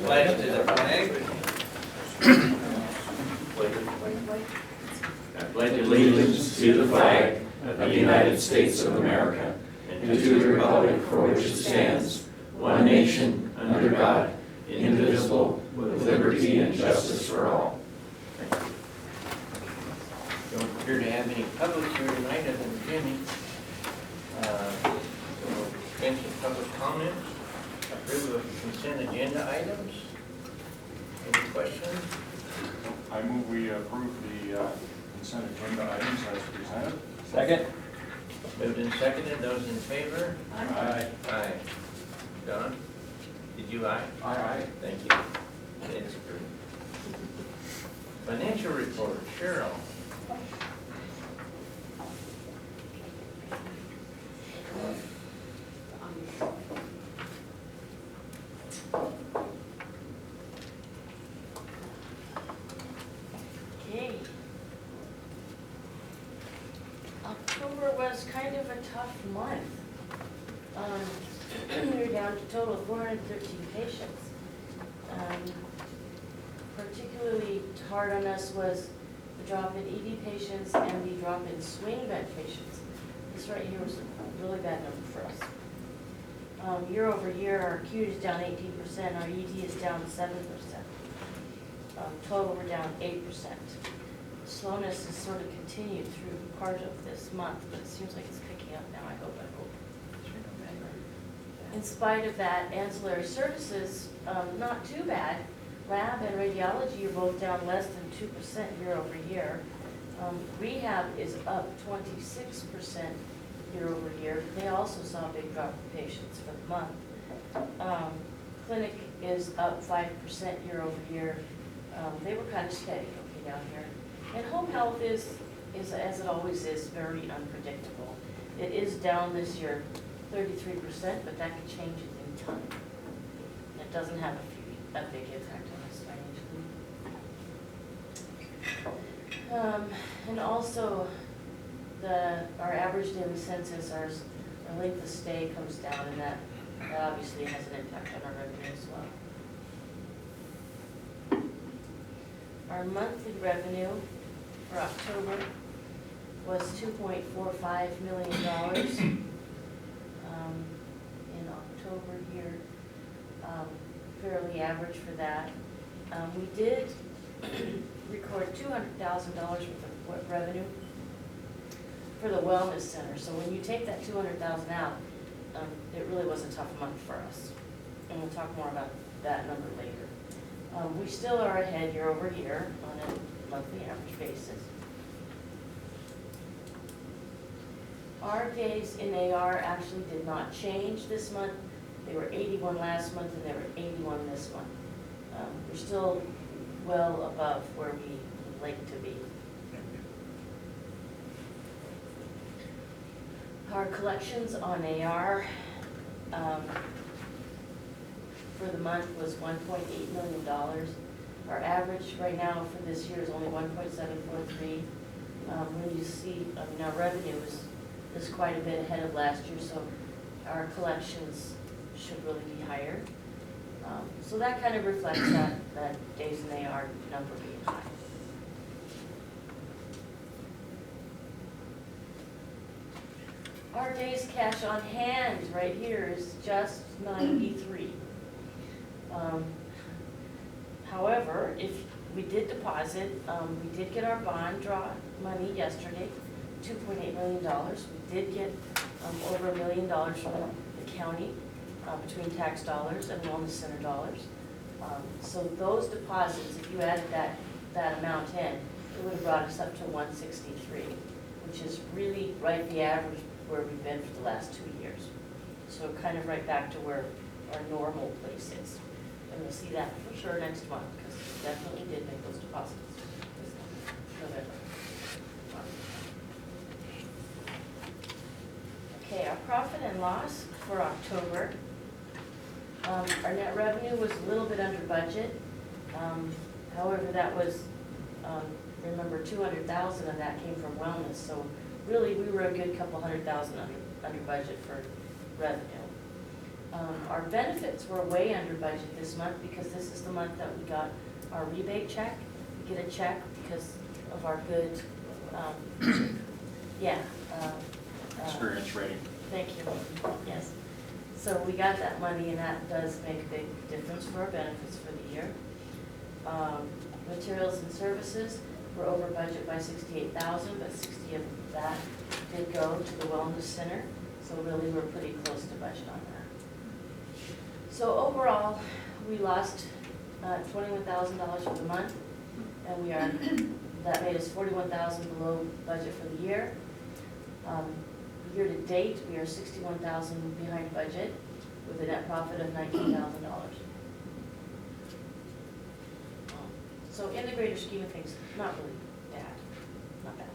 Pledge to the flag. I pledge allegiance to the flag of the United States of America and to the republic for which it stands, one nation, under God, indivisible, with liberty and justice for all. Don't appear to have any public here tonight other than Jimmy. Extensive public comments. Approval of consent agenda items. Any questions? I move we approve the consent agenda items as presented. Second. Moved and seconded. Those in favor? Aye. Aye. Don? Did you aye? Aye. Thank you. It's approved. Financial report. Cheryl. Okay. October was kind of a tough month. We were down to a total of 413 patients. Particularly hard on us was the drop in ED patients and the drop in swing bed patients. This right here was a really bad number for us. Year over year, our acute is down 18%, our ED is down 7%. Total, we're down 8%. Slowness has sort of continued through part of this month, but it seems like it's picking up now, I hope. In spite of that, ancillary services, not too bad. Lab and radiology are both down less than 2% year over year. Rehab is up 26% year over year. They also saw a big drop in patients for the month. Clinic is up 5% year over year. They were kind of steady okay down here. And home health is, as it always is, very unpredictable. It is down this year 33%, but that could change it in time. It doesn't have a big impact on us financially. And also, our average daily census, our length of stay comes down, and that obviously has an impact on our revenue as well. Our monthly revenue for October was $2.45 million. In October here, fairly average for that. We did record $200,000 worth of revenue for the wellness center. So when you take that $200,000 out, it really was a tough month for us. And we'll talk more about that number later. We still are ahead year over year on a monthly average basis. Our days in AR actually did not change this month. They were 81 last month and they were 81 this month. We're still well above where we would like to be. Our collections on AR for the month was $1.8 million. Our average right now for this year is only 1.743. When you see, our revenue is quite a bit ahead of last year, so our collections should really be higher. So that kind of reflects that days in AR number being high. Our days cash on hand right here is just 93. However, if we did deposit, we did get our bond draw money yesterday, $2.8 million. We did get over $1 million from the county between tax dollars and wellness center dollars. So those deposits, if you added that amount in, it would have brought us up to 163, which is really right the average where we've been for the last 2 years. So kind of right back to where our normal place is. And we'll see that for sure next month, because we definitely did make those deposits this November. Okay, our profit and loss for October. Our net revenue was a little bit under budget. However, that was, remember, 200,000 of that came from wellness. So really, we were a good couple $100,000 under budget for revenue. Our benefits were way under budget this month because this is the month that we got our rebate check. We get a check because of our good, yeah. Experience rating. Thank you, yes. So we got that money and that does make a big difference for our benefits for the year. Materials and services, we're over budget by 68,000, but 60 of that did go to the Wellness Center. So really, we're pretty close to budget on that. So overall, we lost $21,000 for the month, and that made us 41,000 below budget for the year. Year to date, we are 61,000 behind budget with a net profit of $19,000. So in the greater scheme of things, not really bad, not bad.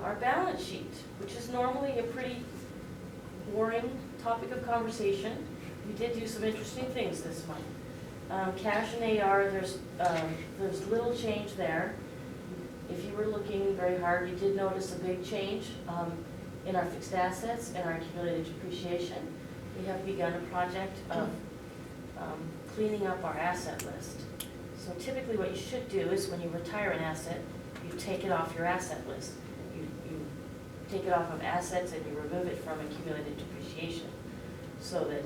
Our balance sheet, which is normally a pretty boring topic of conversation, we did do some interesting things this month. Cash and AR, there's little change there. If you were looking very hard, you did notice a big change in our fixed assets and our accumulated depreciation. We have begun a project of cleaning up our asset list. So typically what you should do is when you retire an asset, you take it off your asset list. You take it off of assets and you remove it from accumulated depreciation so that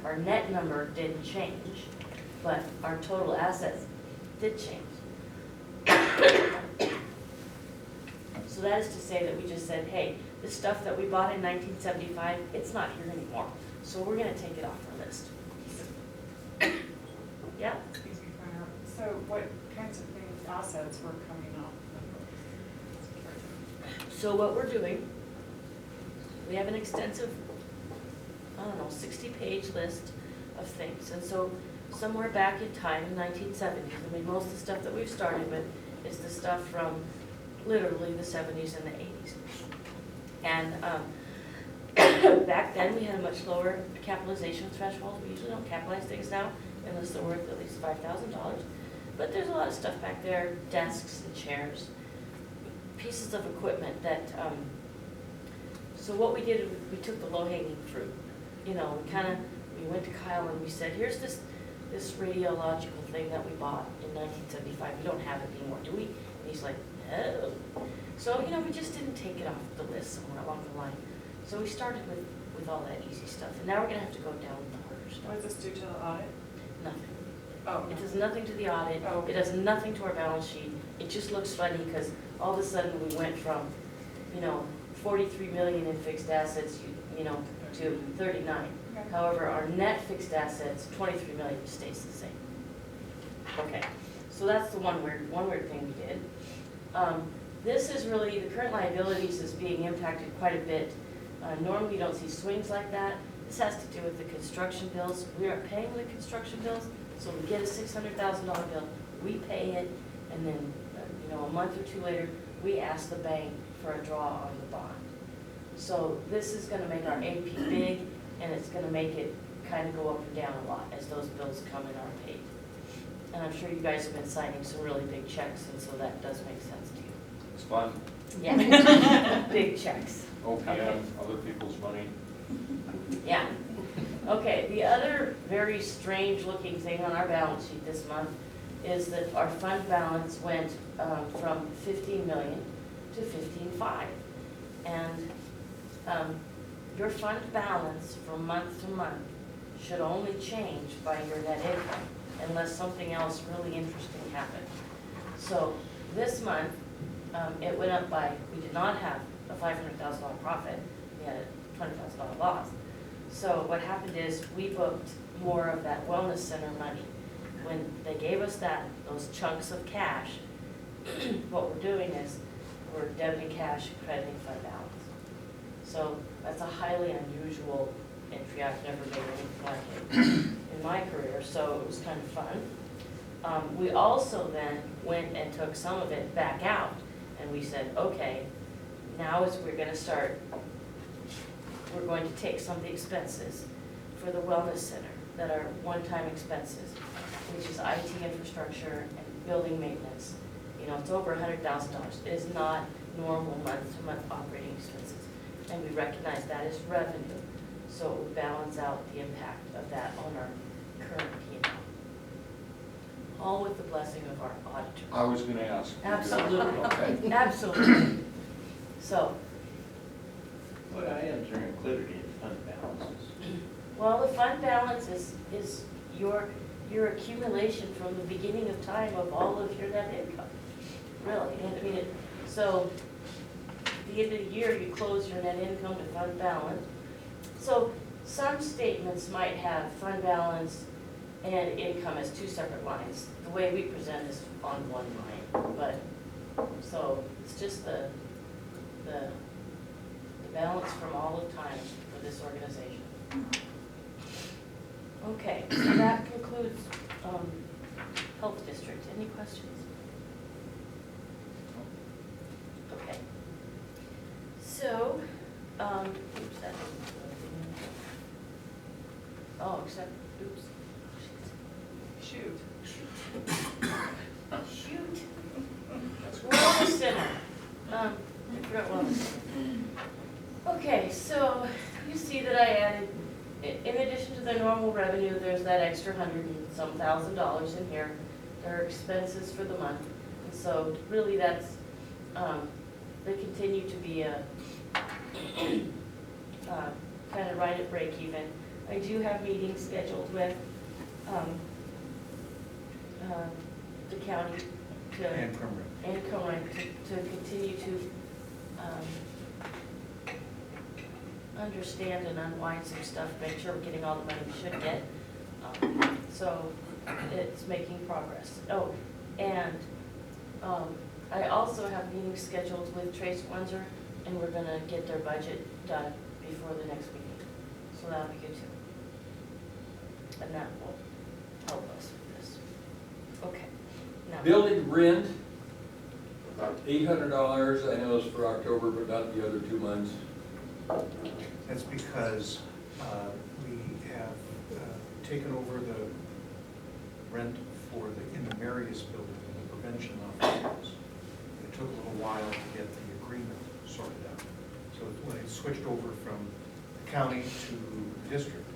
our net number didn't change, but our total assets did change. So that is to say that we just said, hey, the stuff that we bought in 1975, it's not here anymore. So we're gonna take it off our list. Yeah? Excuse me for interrupting. So what kinds of things, assets were coming off the books? So what we're doing, we have an extensive, 60-page list of things. And so somewhere back in time, in 1970s, I mean, most of the stuff that we've started with is the stuff from literally the 70s and the 80s. And back then, we had a much lower capitalization threshold. We usually don't capitalize things now unless they're worth at least $5,000. But there's a lot of stuff back there, desks and chairs, pieces of equipment that, so what we did, we took the low-hanging fruit. You know, we went to Kyle and we said, here's this radiological thing that we bought in 1975. We don't have it anymore, do we? And he's like, no. So, we just didn't take it off the list somewhere along the line. So we started with all that easy stuff. And now we're gonna have to go down with the harder stuff. Was this due to the audit? Nothing. Oh. It does nothing to the audit. Oh. It does nothing to our balance sheet. It just looks funny because all of a sudden we went from, 43 million in fixed assets, to 39. Okay. However, our net fixed assets, 23 million, stays the same. Okay, so that's the one weird thing we did. This is really, the current liabilities is being impacted quite a bit. Normally you don't see swings like that. This has to do with the construction bills. We are paying the construction bills, so we get a $600,000 bill, we pay it, and then, a month or two later, we ask the bank for a draw on the bond. So this is gonna make our AP big, and it's gonna make it kind of go up and down a lot as those bills come and are paid. And I'm sure you guys have been signing some really big checks, and so that does make sense to you. It's fun. Yeah, big checks. OPM, Okay. other people's money. Yeah. Okay, the other very strange looking thing on our balance sheet this month is that our fund balance went from 15 million to 15.5. And your fund balance from month to month should only change by your net income unless something else really interesting happened. So this month, it went up by, we did not have a $500,000 profit, we had a $20,000 loss. So what happened is we booked more of that wellness center money. When they gave us those chunks of cash, what we're doing is we're debiting cash, crediting fund balance. So that's a highly unusual entry. I've never made anything like it in my career, so it was kind of fun. We also then went and took some of it back out, and we said, okay, now we're going to take some of the expenses for the wellness center that are one-time expenses, which is IT infrastructure and building maintenance. It's over $100,000. It is not normal month-to-month operating expenses. and we recognize that as revenue. So it would balance out the impact of that on our current P&L. All with the blessing of our auditors. I was gonna ask. Absolutely. Okay. Absolutely. So, What items are included in fund balances? well, the fund balance is your accumulation from the beginning of time of all of your net income, really. And I mean, so, at the end of the year, you close your net income to fund balance. So, some statements might have fund balance and income as two separate lines. The way we present is on one line, but, so, it's just the balance from all of time for this organization. Okay, so that concludes Health District. Any questions? Okay. So, oops, that didn't go in. Oh, except, oops. Shoot. Shoot. Wellness Center. I forgot Wellness Center. Okay, so you see that I added, in addition to the normal revenue, there's that extra $100 and some thousand in here. There are expenses for the month. And so really that's, they continue to be a, kind of right at break even. I do have meetings scheduled with the county to. And Cumberland. And Cohen to continue to understand and unwind some stuff, make sure we're getting all the money we should get. So it's making progress. Oh, and I also have meetings scheduled with Trace Windsor, and we're gonna get their budget done before the next meeting. So that'll be good too. And that will help us with this. Okay, now. Building rent, $800, I know it's for October, but not the other 2 months. That's because we have taken over the rent in the Marius building, in the prevention offices. It took a little while to get the agreement sorted out. So when it switched over from the county to the district,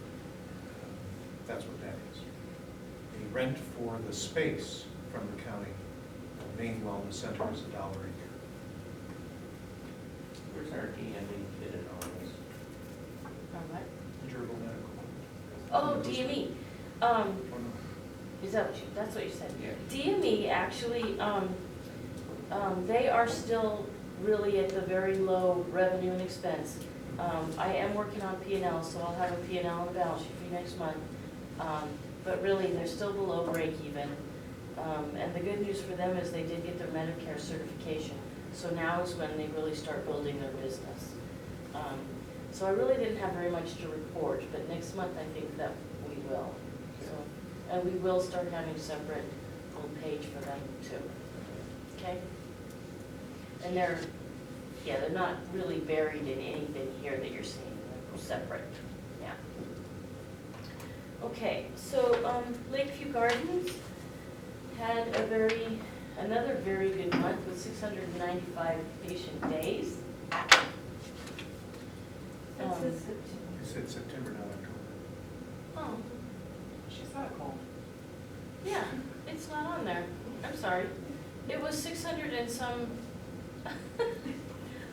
that's what that is. The rent for the space from the county, the main wellness center, is $1 a year. Where's our DME fitted on this? All right. Gerbil Medical. Oh, DME. Is that what you, that's what you said? Yeah. DME actually, they are still really at the very low revenue and expense. I am working on P&L, so I'll have a P&L on the balance sheet for you next month. But really, they're still below break even. And the good news for them is they did get their Medicare certification. So now is when they really start building their business. So I really didn't have very much to report, but next month I think that we will. So, and we will start having a separate little page for them too. Okay? And they're not really buried in anything here that you're seeing. They're separate. Yeah. Okay, so Lakeview Gardens had another very good month with 695 patient days. You said September, not October. Oh, She's not cold. yeah, it's not on there. I'm sorry. It was 600 and some,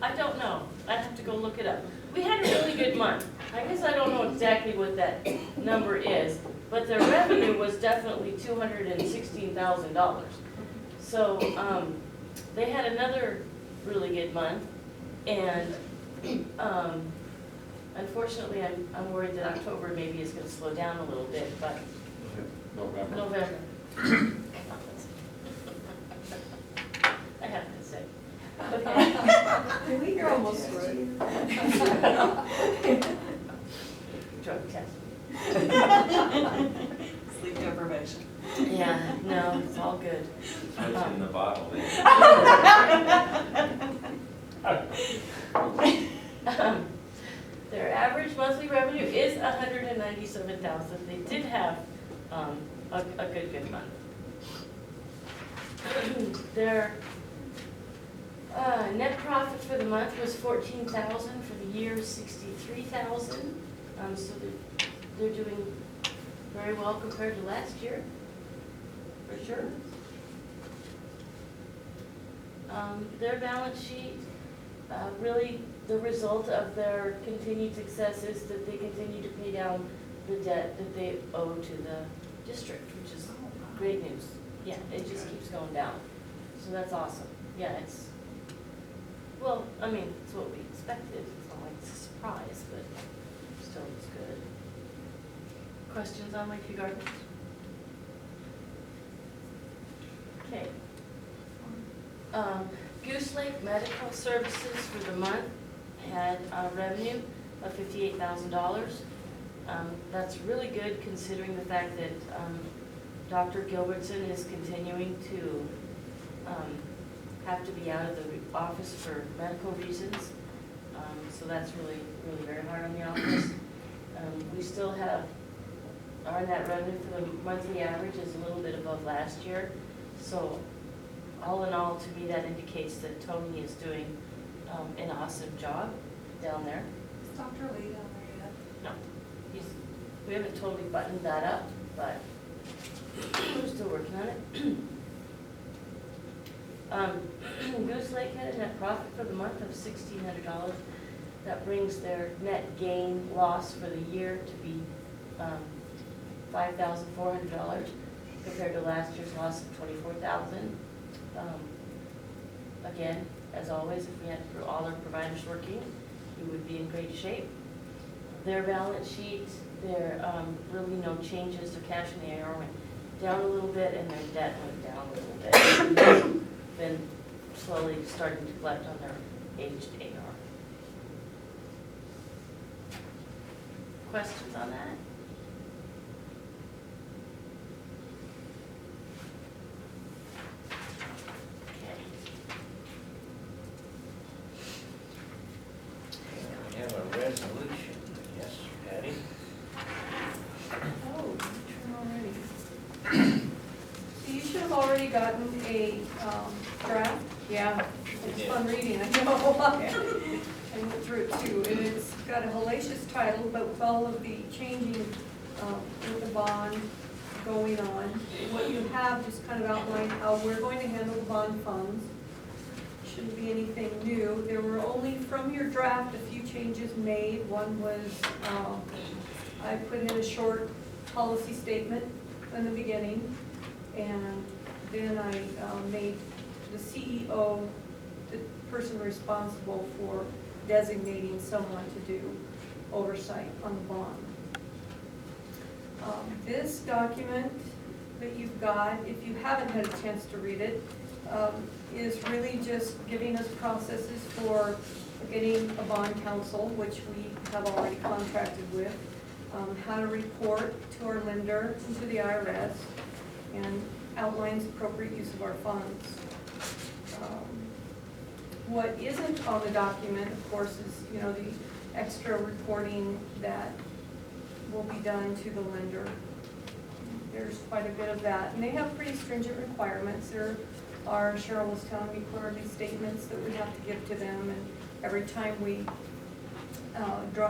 I don't know. I'd have to go look it up. We had a really good month. I guess I don't know exactly what that number is, but the revenue was definitely $216,000. So they had another really good month, and unfortunately, I'm worried that October maybe is going to slow down a little bit, but November. I have to say. Okay. You're almost right. Drug test. Sleep deprivation. Yeah, no, it's all good. What's in the bottle there? Their average monthly revenue is $197,000. They did have a good month. Their Net profit for the month was 14,000, for the year 63,000. So they're doing very well compared to last year, for sure. Their balance sheet, really the result of their continued success is that they continue to pay down the debt that they owe to the district, which is great news. Yeah, it just keeps going down. So that's awesome. Yeah, it's, well, I mean, it's what we expected. It's not like it's a surprise, but still it's good. Questions on Lakeview Gardens? Okay. Goose Lake Medical Services for the month had a revenue of $58,000. That's really good considering the fact that Dr. Gilbertson is continuing to have to be out of the office for medical reasons. So that's really, really very hard on the office. We still have, our net revenue for the monthly average is a little bit above last year. So all in all, to me, that indicates that Tony is doing an awesome job down there. Is Dr. Lee down there yet? No, we haven't totally buttoned that up, but we're still working on it. Goose Lake had a net profit for the month of $1,600. That brings their net gain loss for the year to be $5,400 compared to last year's loss of $24,000. Again, as always, if we had all our providers working, we would be in great shape. Their balance sheet, there really no changes. Their cash in the AR went down a little bit, and their debt went down a little bit. Been slowly starting to collect on their aged AR. Questions on that? We have a resolution, yes, Patty? Oh, turn already. So you should have already gotten a draft. Yeah, it's fun reading, I know. I went through it too, and it's got a hellacious title, but with all of the changing with the bond going on. What you have just kind of outlined how we're going to handle the bond funds. Shouldn't be anything new. There were only, from your draft, a few changes made. One was, I put in a short policy statement in the beginning, and then I made the CEO the person responsible for designating someone to do oversight on the bond. This document that you've got, if you haven't had a chance to read it, is really just giving us processes for getting a bond counsel, which we have already contracted with, how to report to our lender and to the IRS, and outlines appropriate use of our funds. What isn't on the document, of course, is the extra reporting that will be done to the lender. There's quite a bit of that, and they have pretty stringent requirements. There are, Cheryl was telling me, quarterly statements that we have to give to them, and every time we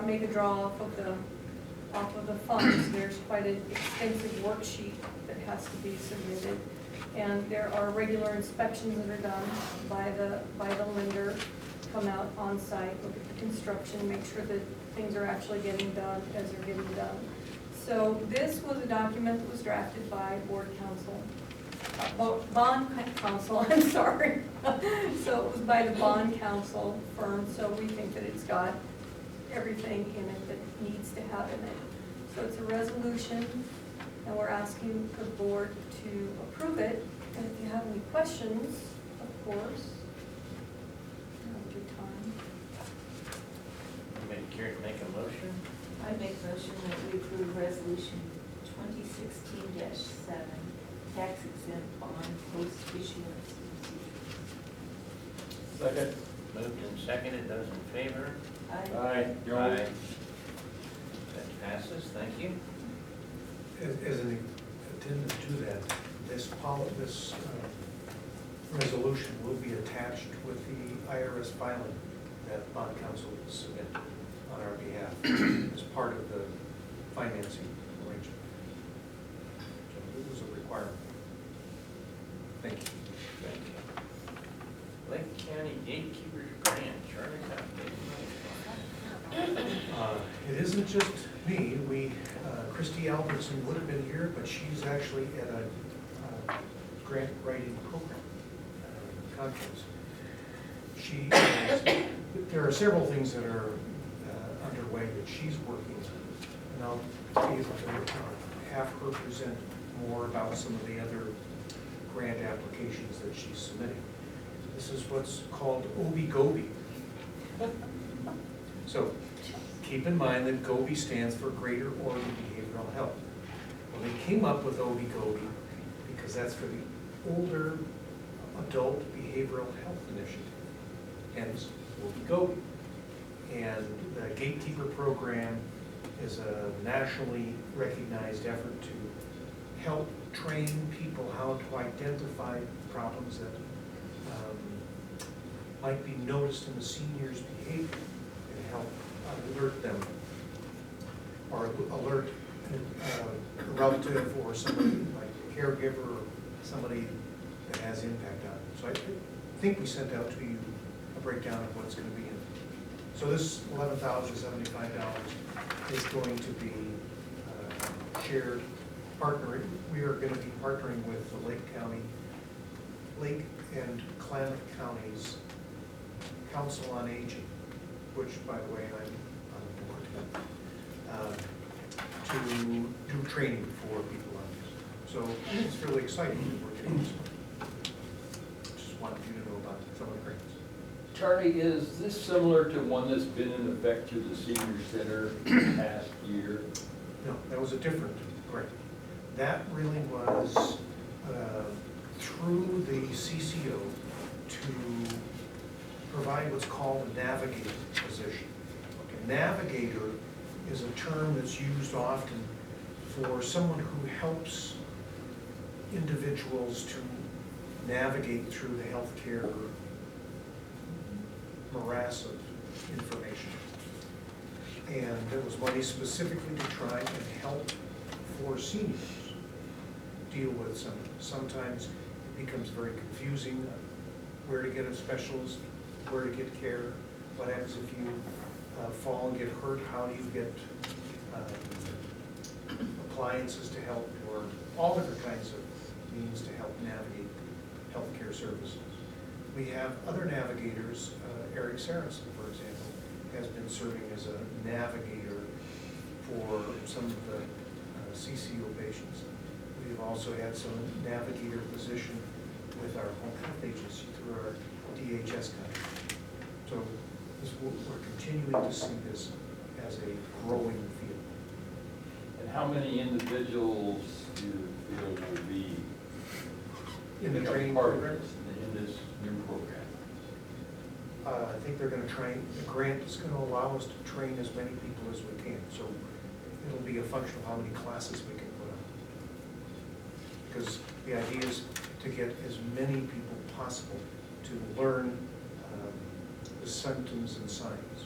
make a draw off of the funds, there's quite an extensive worksheet that has to be submitted. And there are regular inspections that are done by the lender, come out on site, look at the construction, make sure that things are actually getting done as they're getting done. So this was a document that was drafted by board counsel, bond counsel, I'm sorry. So it was by the bond counsel firm, so we think that it's got everything in it that needs to have in it. So it's a resolution, and we're asking the board to approve it. And if you have any questions, of course, now's your time. Anybody care to make a motion? I make a motion that we approve resolution 2016-7, tax exempt bond post issuance procedure. Second. Moved and seconded, those in favor? Aye. Aye. That passes, thank you. As an addendum to that, this resolution will be attached with the IRS filing that bond counsel will submit on our behalf as part of the financing arrangement. So it was a requirement. Thank you. Thank you. Lake County Gatekeepers Grant, Charlie Copy. It isn't just me. Christy Albertson would have been here, but she's actually at a grant writing program conference. There are several things that are underway that she's working on. And I'll be able to have her present more about some of the other grant applications that she's submitting. This is what's called OBI-GOBI. So keep in mind that GOBI stands for Greater Oregon Behavioral Health. Well, they came up with OBI-GOBI because that's for the Older Adult Behavioral Health Initiative, hence OBI-GOBI. And the Gatekeeper program is a nationally recognized effort to help train people how to identify problems that might be noticed in the senior's behavior and help alert them, or alert a relative or somebody like a caregiver or somebody that has impact on it. So I think we sent out to you a breakdown of what's going to be in it. So this $11,075 is going to be shared, partnering. We are going to be partnering with the Lake and Klamath Counties Council on Aging, which, by the way, I'm on board, to do training for people on this. So it's really exciting that we're doing this one. Just wanted you to know about some of the grants. Charlie, is this similar to one that's been in effect through the senior center the past year? No, that was a different grant. That really was through the CCO to provide what's called a navigator position. Okay, navigator is a term that's used often for someone who helps individuals to navigate through the healthcare morass of information. And there was money specifically to try and help for seniors deal with sometimes it becomes very confusing where to get a specialist, where to get care, what happens if you fall and get hurt, how do you get appliances to help, or all different kinds of means to help navigate healthcare services. We have other navigators. Eric Saracen, for example, has been serving as a navigator for some of the CCO patients. We've also had some navigator position with our home health agency through our DHS contract. So we're continuing to see this as a growing field. And how many individuals do you feel will be In the training part of program? this, in this new program? I think they're going to train, the grant is going to allow us to train as many people as we can. So it'll be a function of how many classes we can put on. Because the idea is to get as many people possible to learn the symptoms and signs.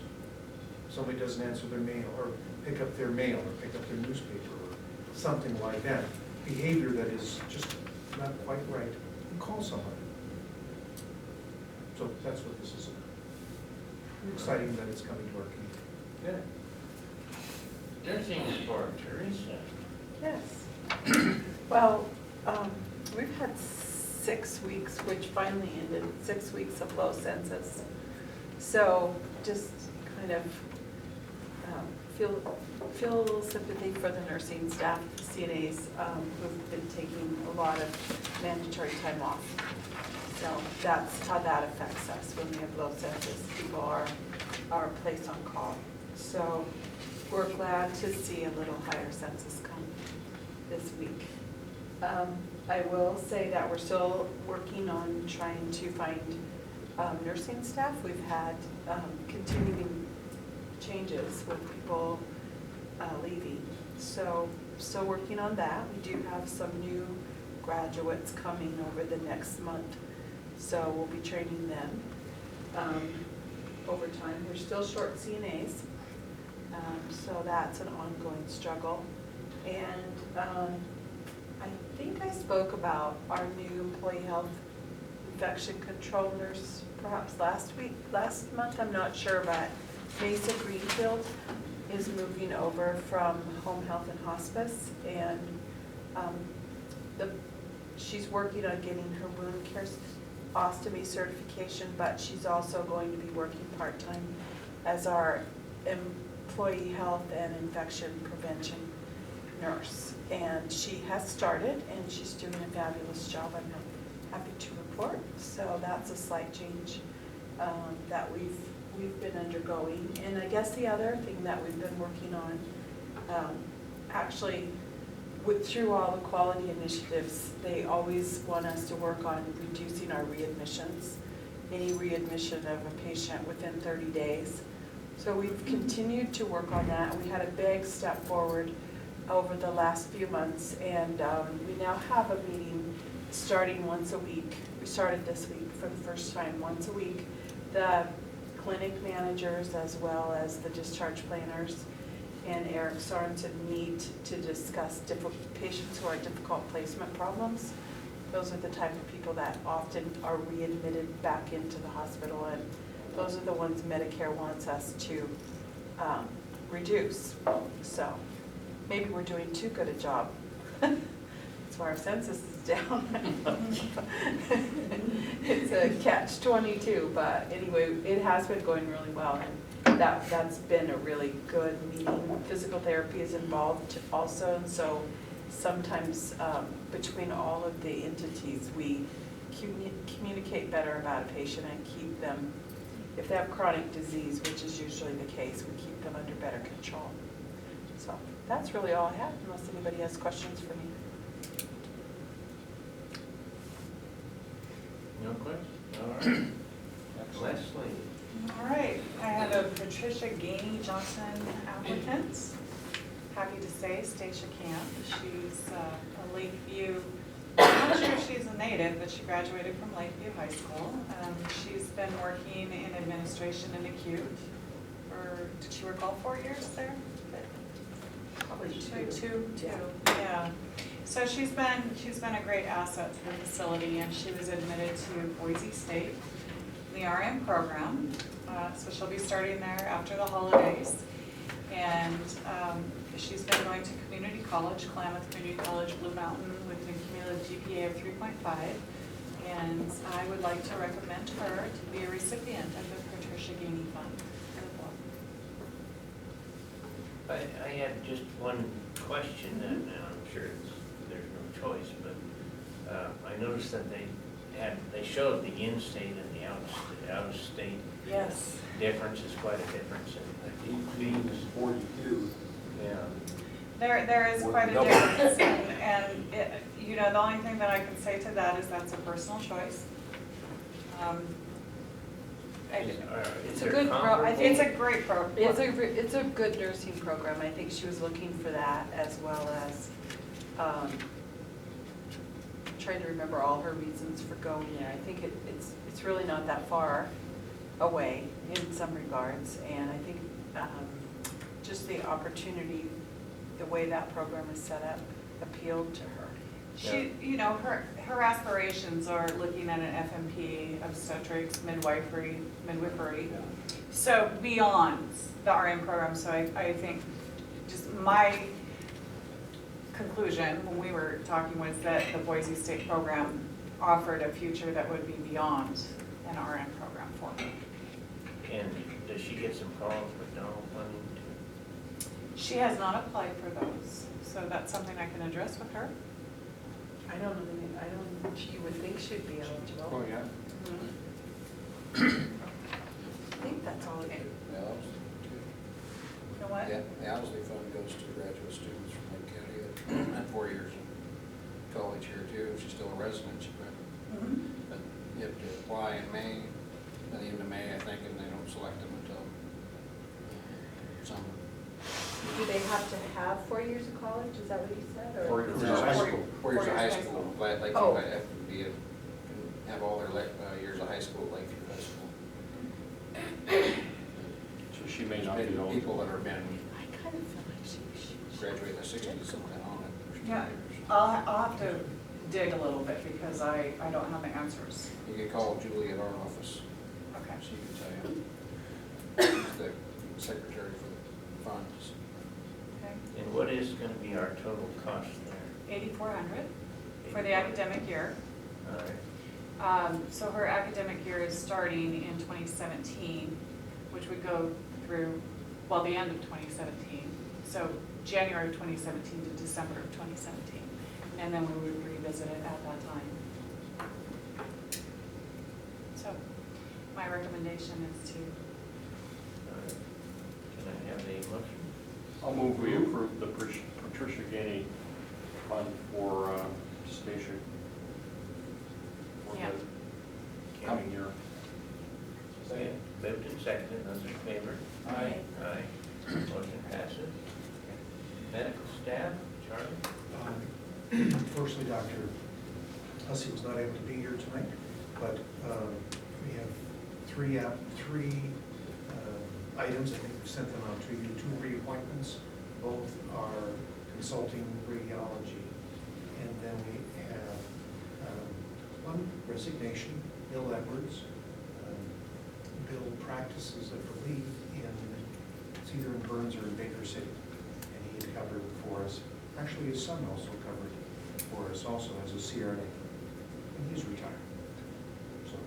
Somebody doesn't answer their mail, or pick up their mail, or pick up their newspaper, or something like that. Behavior that is just not quite right, you call somebody. So that's what this is about. Exciting that it's coming to our community. Good. Nursing support, Teresa. Yes. Well, we've had 6 weeks, which finally ended, 6 weeks of low census. So just kind of feel a little sympathy for the nursing staff, CNAs, who've been taking a lot of mandatory time off. So that's how that affects us when we have low census. People are placed on call. So we're glad to see a little higher census come this week. I will say that we're still working on trying to find nursing staff. We've had continuing changes with people leaving. So still working on that. We do have some new graduates coming over the next month. So we'll be training them over time. We're still short CNAs, so that's an ongoing struggle. And I think I spoke about our new employee health infection control nurse perhaps last month, I'm not sure, but Mesa Greenfield is moving over from home health and hospice, and she's working on getting her wound care ostomy certification, but she's also going to be working part-time as our employee health and infection prevention nurse. And she has started, and she's doing a fabulous job, I'm happy to report. So that's a slight change that we've been undergoing. And I guess the other thing that we've been working on, actually, through all the quality initiatives, they always want us to work on reducing our readmissions, any readmission of a patient within 30 days. So we've continued to work on that. We had a big step forward over the last few months, and we now have a meeting starting once a week. We started this week for the first time, once a week. The clinic managers as well as the discharge planners and Eric Sorensen meet to discuss patients who are difficult placement problems. Those are the type of people that often are readmitted back into the hospital, and those are the ones Medicare wants us to reduce. So maybe we're doing too good a job. That's why our census is down. It's a catch-22, but anyway, it has been going really well, and that's been a really good meeting. Physical therapy is involved also, and so sometimes between all of the entities, we communicate better about a patient and keep them, if they have chronic disease, which is usually the case, we keep them under better control. So that's really all I have, unless anybody has questions for me. No questions? All right. Leslie. All right, I have a Patricia Gainey Johnson applicant. Happy to say Stacia Camp. She's a Lakeview, I'm not sure if she's a native, but she graduated from Lakeview High School. She's been working in administration and acute for, did she work all 4 years there? Probably Two, yeah. So she's been a great asset to the facility, and she was admitted to Boise State, the RN program. So she'll be starting there after the holidays. And she's been going to community college, Klamath Community College, Blue Mountain, with a cumulative GPA of 3.5. And I would like to recommend her to be a recipient of the Patricia Gainey Fund. I had just one question, and I'm sure there's no choice, but I noticed that they showed the in-state and the out-of-state. Yes. Difference is quite a difference. Being is 42. Yeah. There is quite a difference, and it, you know, the only thing that I can say to that is that's a personal choice. It's a good I think It's a great program. It's a good nursing program. I think she was looking for that, as well as trying to remember all her reasons for going there. I think it's really not that far away in some regards, and I think just the opportunity, the way that program is set up, appealed to her. She, you know, her aspirations are looking at an FNP, obstetrics, midwifery. So beyond the RN program. So I think just my conclusion when we were talking was that the Boise State program offered a future that would be beyond an RN program for her. And does she get some calls with dental funding too? She has not applied for those, so that's something I can address with her. I don't know. You would think she'd be eligible. Oh, yeah. I think that's all. You know what? Yeah, the Owsley Fund goes to graduate students from Lake County at 4 years of college here too. If she's still a resident, she could. But you have to apply in May, at the end of May, I think, and they don't select them until summer. Do they have to have 4 years of college? Is that what you said? Or 4 years is it of high 4 school. 4 years of high school, but like Oh. you have to be have all their years of high school at Lakeview High School. So she may There's not be been eligible. people that have been I kind of feel like she graduated in the sixties, something on it. Yeah, I'll have to dig a little bit because I don't have the answers. You can call Julie at our office, Okay. she can tell you. She's the secretary for the funds. Okay. And what is gonna be our total cost there? 8,400 for the academic year. All right. So her academic year is starting in 2017, which would go through, well, the end of 2017. So January of 2017 to December of 2017. And then we would revisit it at that time. So my recommendation is to, All right. Can I have a motion? I'll move we approve the Patricia Gainey fund for station for Yeah. the coming year. Second. Moved and seconded, those in favor? Aye. Aye. Motion passes. Medical staff, Charlie? Unfortunately, Dr. Hussey was not able to be here tonight, but we have three items. I think we've sent them out to you, 2 reappointments. Both are consulting radiology. And then we have one resignation, Bill Edwards. Bill practices, I believe, it's either in Burns or in Baker City. And he had covered for us. Actually, his son also covered for us also as a CRNA. And he's retired. So,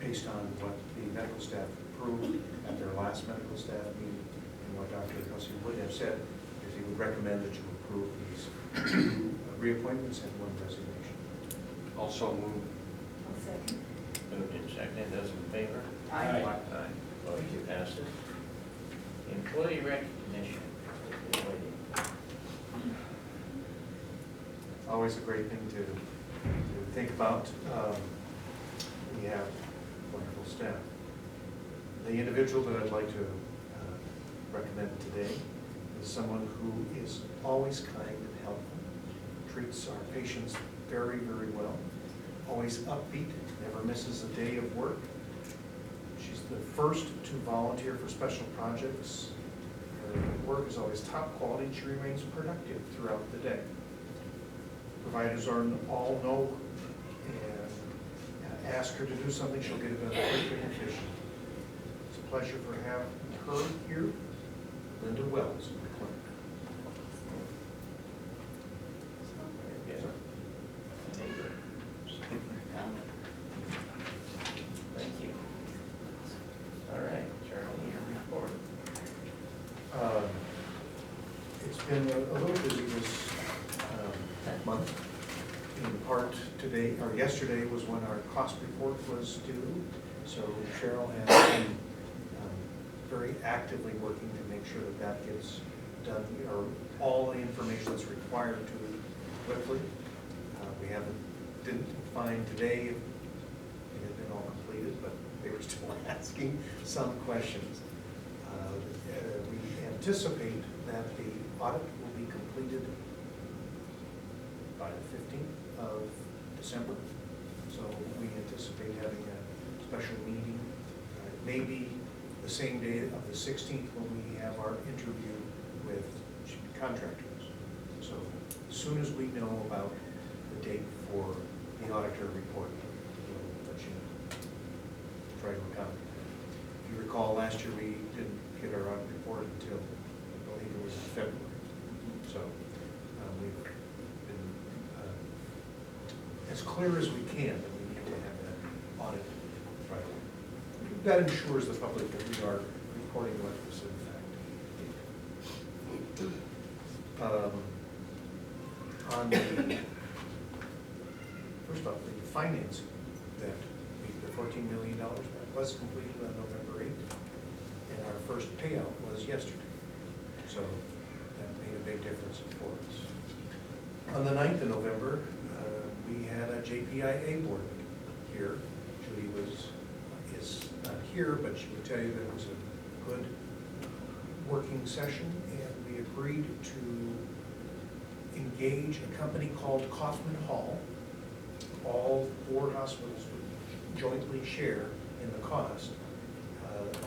based on what the medical staff approved at their last medical staff meeting, and what Dr. Hussey would have said, is he would recommend that you approve these 2 reappointments and 1 resignation. Also move. I'll second. Moved and seconded, those in favor? Aye. Aye. Motion passes. Employee recognition. Always a great thing to think about. We have wonderful staff. The individual that I'd like to recommend today is someone who is always kind and helpful, treats our patients very, very well, always upbeat, never misses a day of work. She's the first to volunteer for special projects. Her work is always top quality. She remains productive throughout the day. Providers all know and ask her to do something, she'll get it done quickly and efficiently. It's a pleasure for having her here. Linda Wells in the clinic. Very good. Neighbor. Thank you. All right, Charlie, your report. It's been a little busy this month. In part today, or yesterday was when our cost report was due. So Cheryl has been very actively working to make sure that that gets done, or all the information that's required to quickly. We didn't find today it had been all completed, but they were still asking some questions. We anticipate that the audit will be completed by the 15th of December. So we anticipate having a special meeting. It may be the same day of the 16th when we have our interview with contractors. So as soon as we know about the date for the auditor report, we'll let you know. Try to accommodate. If you recall, last year we didn't get our audit report until, I believe it was in February. So we've been as clear as we can that we need to have that audit right away. That ensures the public that we are reporting what was in fact. On the, first off, the financing that the $14 million that was completed on November 8th, and our first payout was yesterday. So that made a big difference for us. On the 9th of November, we had a JPIA board here. Judy is not here, but she would tell you that it was a good working session, and we agreed to engage a company called Kaufman Hall. All 4 hospitals would jointly share in the cost.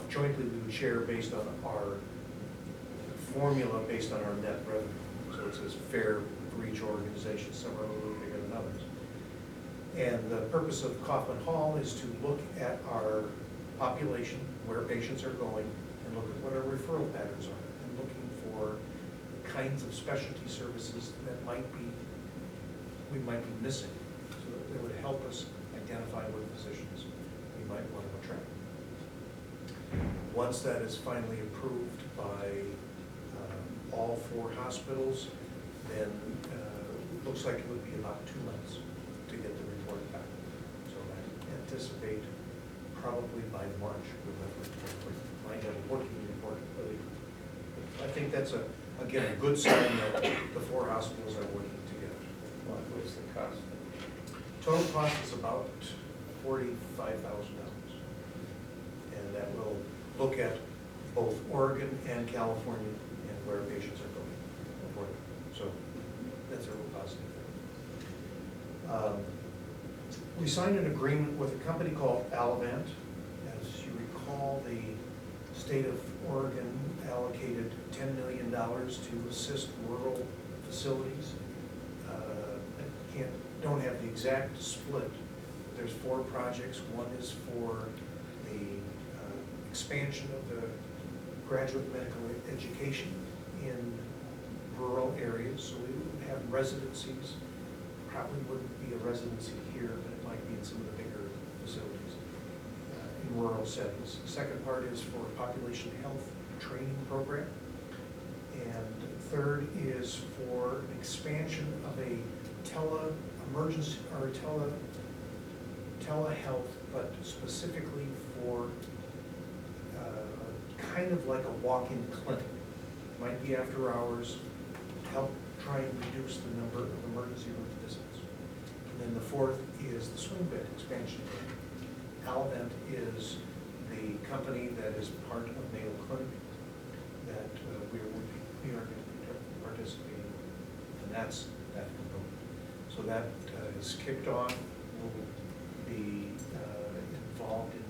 Jointly, we would share based on our formula, based on our net revenue. So it's as fair for each organization, some are a little bigger than others. And the purpose of Kaufman Hall is to look at our population, where patients are going, and look at what our referral patterns are, and looking for kinds of specialty services that we might be missing, so that would help us identify what physicians we might want to attract. Once that is finally approved by all 4 hospitals, then it looks like it would be about 2 months to get the report back. So I anticipate probably by March we'll have a report. Might have a working report early. I think that's again a good sign that the 4 hospitals are working together. What was the cost? Total cost is about $45,000, and that will look at both Oregon and California and where patients are going. So that's a real positive thing. We signed an agreement with a company called Alevant. As you recall, the state of Oregon allocated $10 million to assist rural facilities. Don't have the exact split. There's 4 projects. One is for the expansion of the graduate medical education in rural areas. So we would have residencies. Probably wouldn't be a residency here, but it might be in some of the bigger facilities in rural settings. The second part is for a population health training program. And third is for an expansion of a tele-emergency or telehealth, but specifically for kind of like a walk-in clinic. Might be after hours, to help try and reduce the number of emergency room visits. And then the fourth is the swing bed expansion. Alevant is the company that is part of Mayo Clinic that we are going to be participating in, and that's that component. So that is kicked off. We'll be involved in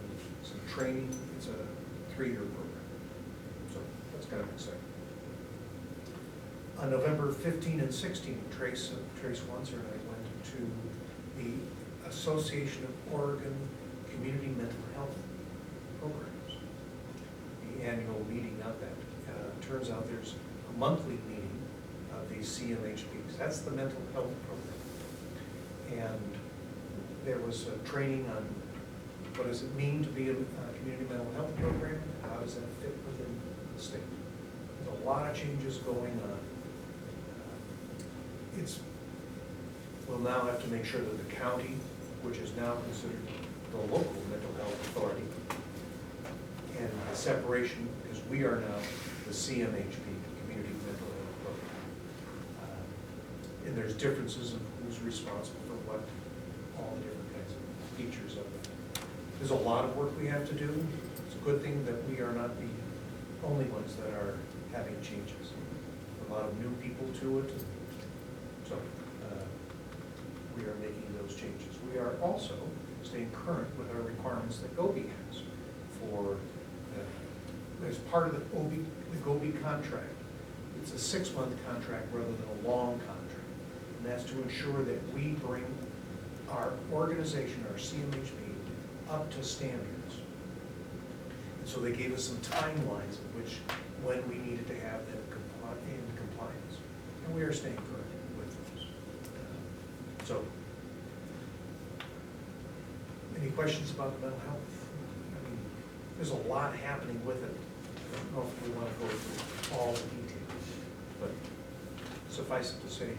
some training. It's a 3-year program. So that's kind of exciting. On November 15 and 16, Trace Wanser and I went to the Association of Oregon Community Mental Health Programs, the annual meeting of that. Turns out there's a monthly meeting of these CMHPs. That's the mental health program. And there was a training on what does it mean to be a community mental health program, and how does that fit within the state. There's a lot of changes going on. We'll now have to make sure that the county, which is now considered the local mental health authority, and the separation, because we are now the CMHP, Community Mental Health Program. And there's differences in who's responsible for what, all the different kinds of features of it. There's a lot of work we have to do. It's a good thing that we are not the only ones that are having changes. A lot of new people to it. So we are making those changes. We are also staying current with our requirements that Gobi has for, as part of the Gobi contract. It's a 6-month contract rather than a long contract. And that's to ensure that we bring our organization, our CMHP, up to standards. And so they gave us some timelines of which, when we needed to have them in compliance. And we are staying current with those. So, any questions about the mental health? I mean, there's a lot happening with it. I don't know if we want to go through all the details, but suffice it to say,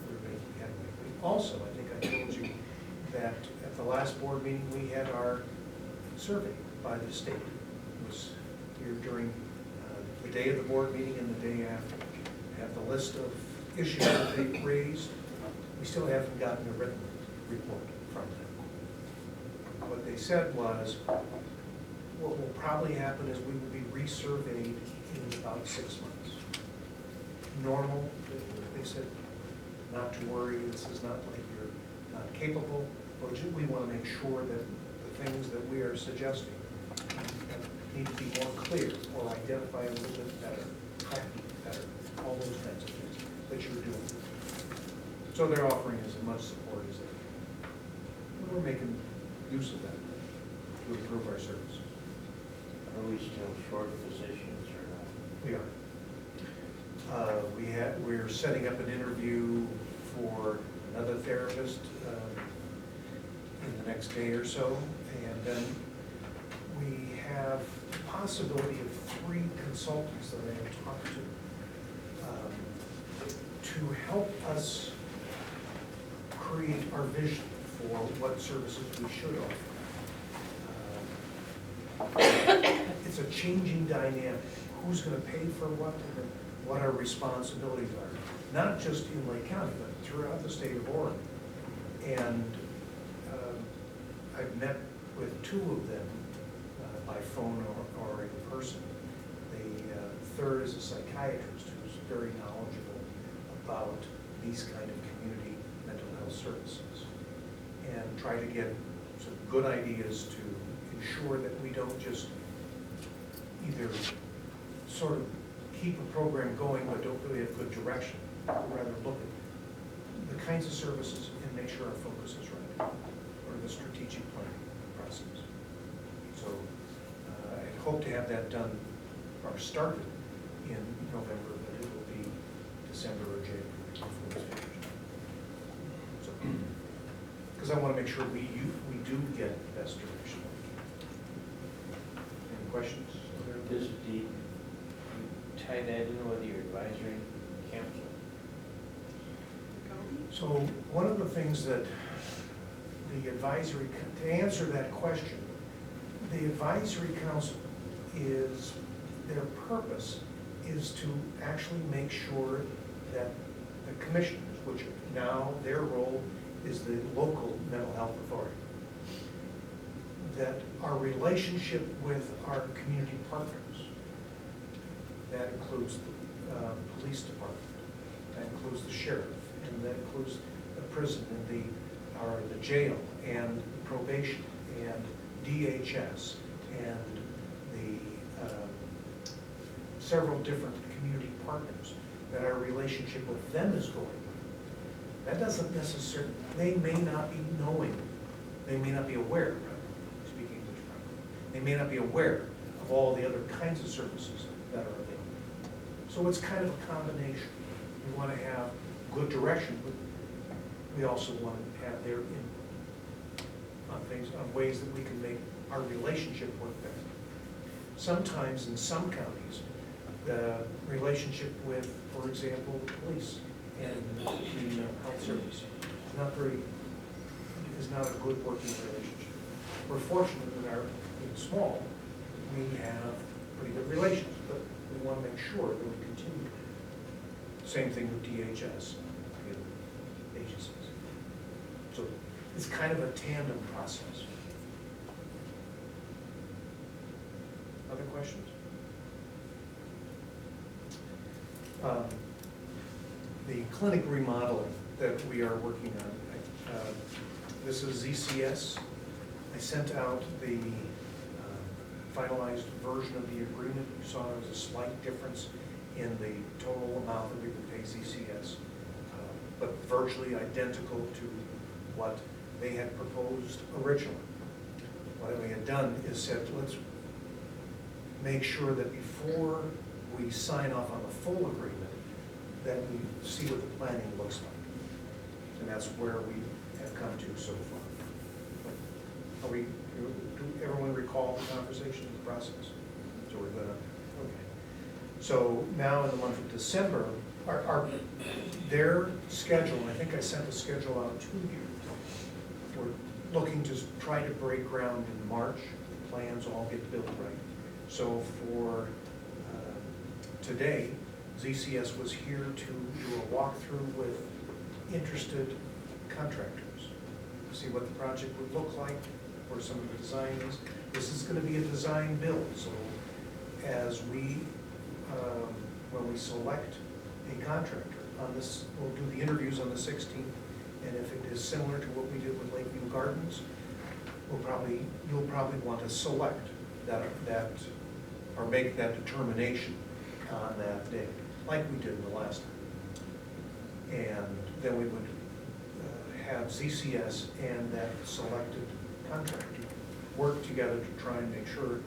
we're making headway. We also, I think I told you that at the last board meeting, we had our survey by the state. It was here during the day of the board meeting and the day after. We have the list of issues that they raised. We still haven't gotten a written report from them. What they said was, what will probably happen is we will be resurveyed in about 6 months. normal. They said not to worry, this is not like you're not capable, but we want to make sure that the things that we are suggesting need to be more clear or identified a little bit better, tracked better, all those kinds of things that you're doing. So they're offering as much support as they can. We're making use of that to improve our service. Are we still short positions or not? We are. We're setting up an interview for another therapist in the next day or so, and then we have the possibility of 3 consultants that I have talked to help us create our vision for what services we should offer. It's a changing dynamic. Who's going to pay for what, and what our responsibilities are, not just in Lake County, but throughout the state of Oregon. And I've met with 2 of them by phone or in person. The third is a psychiatrist who's very knowledgeable about these kind of community mental health services, and try to get some good ideas to ensure that we don't just either sort of keep a program going but don't really have good direction, but rather look at the kinds of services and make sure our focus is right, or the strategic planning process. So I hope to have that done or started in November, but it will be December or January before it's finished. So, because I want to make sure we do get the best direction. Any questions? Does the, you tie that in with your advisory council? So one of the things that the advisory, to answer that question, the advisory council is, their purpose is to actually make sure that the commissioners, which now their role is the local mental health authority, that our relationship with our community partners, that includes the police department, that includes the sheriff, and that includes the prison and the jail and probation and DHS and the several different community partners, that our relationship with them is going. That doesn't necessarily, they may not be knowing, they may not be aware, speaking English properly, they may not be aware of all the other kinds of services that are available. So it's kind of a combination. We want to have good direction, but we also want to have their input on things, on ways that we can make our relationship work better. Sometimes in some counties, the relationship with, for example, the police and the health service is not a good working relationship. We're fortunate that our, being small, we have pretty good relations, but we want to make sure that we continue. Same thing with DHS, the other agencies. So it's kind of a tandem process. Other questions? The clinic remodeling that we are working on, this is ZCS. I sent out the finalized version of the agreement. You saw there was a slight difference in the total amount that we would pay ZCS, but virtually identical to what they had proposed originally. What we had done is said, let's make sure that before we sign off on the full agreement, that we see what the planning looks like. And that's where we have come to so far. Do everyone recall the conversation, the process? So we're gonna, okay. So now in the month of December, their schedule, and I think I sent the schedule out to you, we're looking to try to break ground in March. The plans all get built right. So for today, ZCS was here to do a walkthrough with interested contractors, see what the project would look like, where some of the design is. This is going to be a design build, so as we, when we select a a contractor on this. We'll do the interviews on the 16th, and if it is similar to what we did with Lakeview Gardens, you'll probably want to select that, or make that determination on that day, like we did the last time. And then we would have ZCS and that selected contractor work together to try and make sure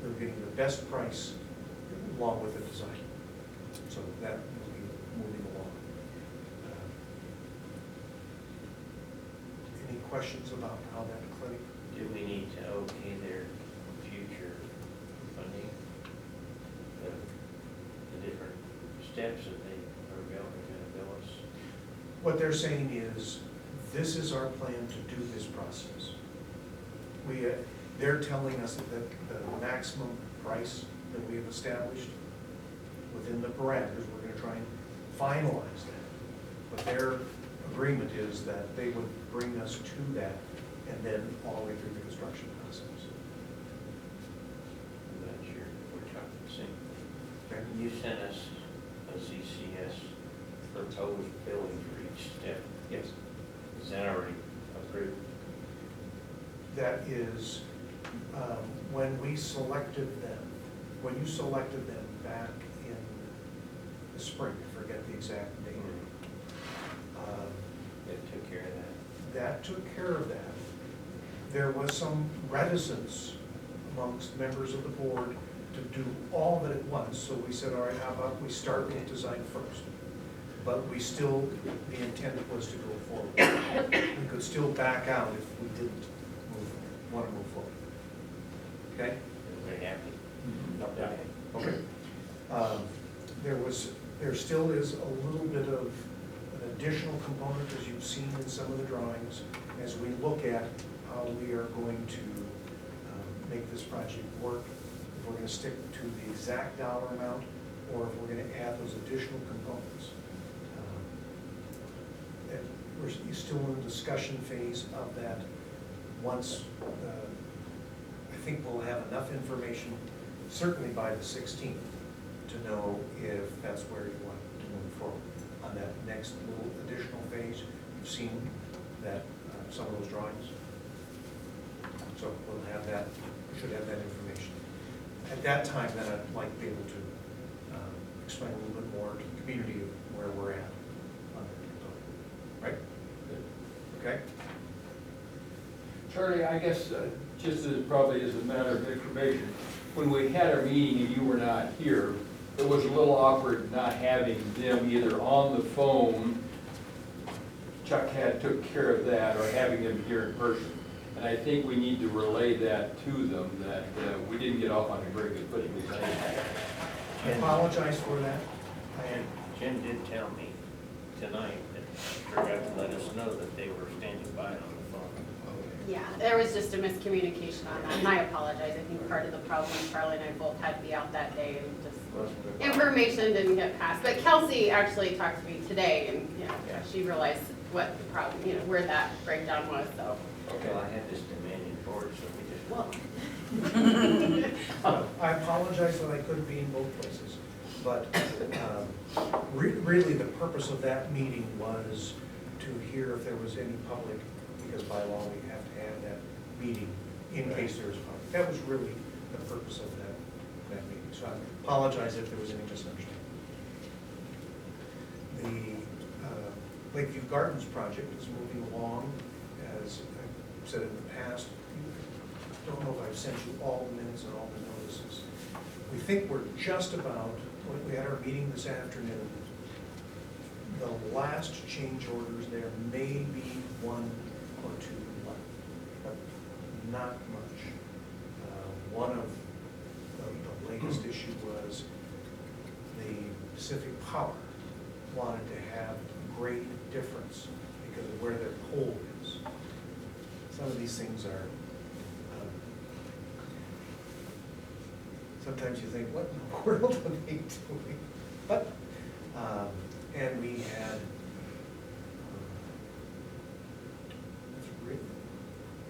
they're getting the best price along with the design. So that will be moving along. Any questions about how that clinic? Do we need to okay their future funding? The different steps that they are going to bill us? What they're saying is, this is our plan to do this process. They're telling us that the maximum price that we have established within the parameters, we're gonna try and finalize that. But their agreement is that they would bring us to that and then all the way through the construction process. I'm not sure if we're talking the same. Okay? You sent us a ZCS proposed billing for each step. Yes. Is that already approved? That is, when we selected them, when you selected them back in the spring, I forget the exact date. It took care of that. That took care of that. There was some reticence amongst members of the board to do all of it at once, so we said, all right, how about we start with design first? But we still, the intent was to go forward. We could still back out if we didn't want to move forward. Okay? Everybody happy? Yeah. Okay. There still is a little bit of an additional component, as you've seen in some of the drawings, as we look at how we are going to make this project work. If we're going to stick to the exact dollar amount, or if we're going to add those additional components. We're still in the discussion phase of that. Once, I think we'll have enough information, certainly by the 16th, to know if that's where you want to move forward on that next little additional phase. You've seen that, some of those drawings. So we'll have that, we should have that information. At that time, then I'd like to be able to explain a little bit more to the community of where we're at on that. Right? Okay? Charlie, I guess, just as probably as a matter of information, when we had our meeting and you were not here, it was a little awkward not having them either on the phone, Chuck took care of that, or having them here in person. And I think we need to relay that to them, that we didn't get off on a very good footing. I apologize for that. Jim did tell me tonight that he forgot to let us know that they were standing by on the phone. Yeah, there was just a miscommunication on that, and I apologize. I think part of the problem, Charlie and I both had to be out that day, and just information didn't get passed. But Kelsey actually talked to me today, and, you know, she realized what the problem, you know, where that breakdown was, so. Okay, well, I had this demanding board, so we just. Well. I apologize that I couldn't be in both places, but really the purpose of that meeting was to hear if there was any public, because by law we have to have that meeting in case there is public. That was really the purpose of that meeting. So I apologize if there was any misunderstanding. The Lakeview Gardens project is moving along, as I've said in the past. I don't know if I've sent you all the minutes and all the notices. We think we're just about, we had our meeting this afternoon. The last change orders, there may be one or two left, but not much. One of the latest issue was the Pacific Power wanted to have a grade difference because of where their pole is. Some of these things are, sometimes you think, what in the world are they doing? But, and we had,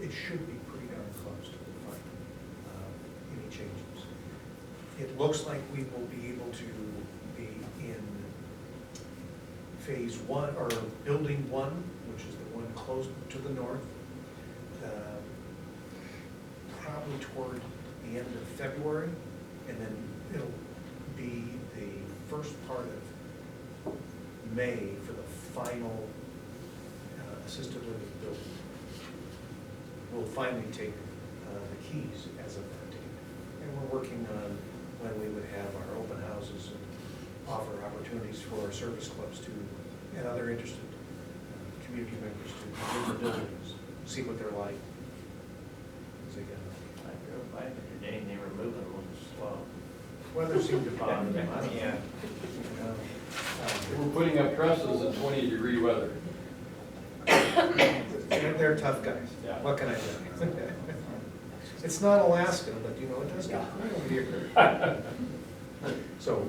it should be pretty darn close to the final, any changes. It looks like we will be able to be in phase one, or building one, which is the one close to the north, probably toward the end of February, and then it'll be the first part of May for the final assisted living building. We'll finally take the keys as of that date. And we're working on when we would have our open houses and offer opportunities for our service clubs to, and other interested community members to visit the buildings, see what they're like as they go. I drove by there today and they were moving a little slow. Weather seemed to bother them, I don't know. Yeah. You know, We're putting up trusses in 20-degree weather. they're tough guys. Yeah. What can I do? It's not Alaska, but you know, it does get cold over here. So,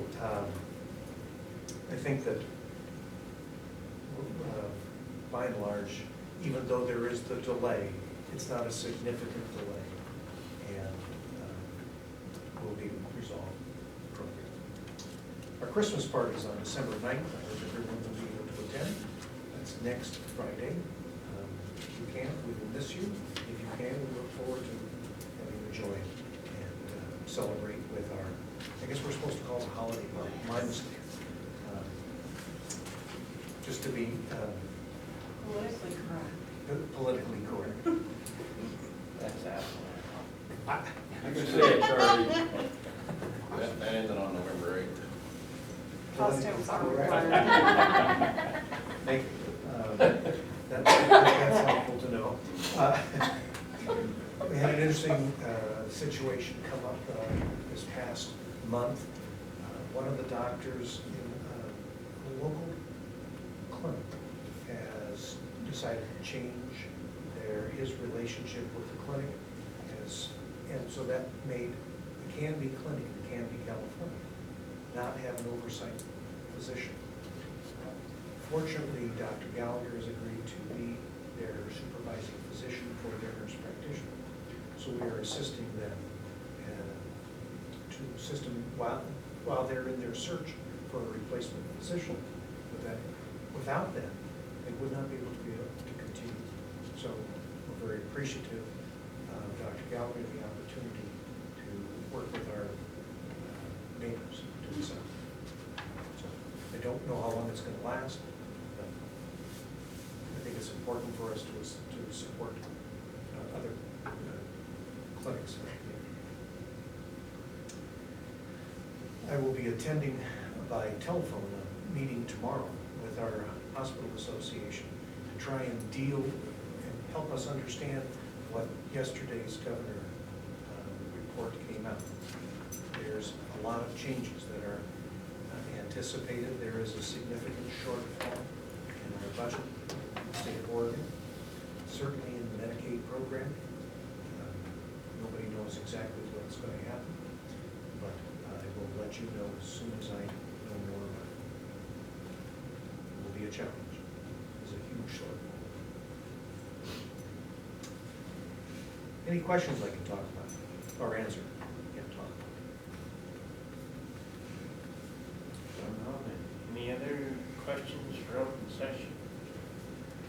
I think that, by and large, even though there is the delay, it's not a significant delay, and will be resolved appropriately. Our Christmas party is on December 9th. I hope everyone will be able to attend. That's next Friday. If you can't, we will miss you. If you can, we look forward to having you join and celebrate with our, I guess we're supposed to call it a holiday party, my mistake. Just to be Politically correct. politically correct. That's absolutely. You can say it, Charlie. That ended on November 8th. Costumes are Correct. required. That's helpful to know. We had an interesting situation come up this past month. One of the doctors in a local clinic has decided to change his relationship with the clinic, and so that made the Canby Clinic in Canby, California, not have an oversight physician. Fortunately, Dr. Gallagher has agreed to be their supervising physician for their nurse practitioner. So we are assisting them to assist them while they're in their search for a replacement physician. Without them, they would not be able to continue. So we're very appreciative of Dr. Gallagher, the opportunity to work with our neighbors to do so. So I don't know how long it's going to last, but I think it's important for us to support other clinics. I will be attending by telephone a meeting tomorrow with our hospital association to try and deal and help us understand what yesterday's governor report came out. There's a lot of changes that are anticipated. There is a significant shortfall in our budget in the state of Oregon, certainly in the Medicaid program. Nobody knows exactly what's going to happen, but I will let you know as soon as I know more about it. It will be a challenge. It's a huge shortfall. Any questions I can talk about or answer? Can't talk about. Any other questions for open session?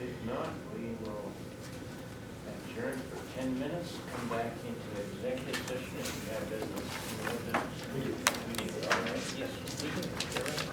If not, we will adjourn for 10 minutes, come back into executive session if we have business. We do. All right, yes, we do.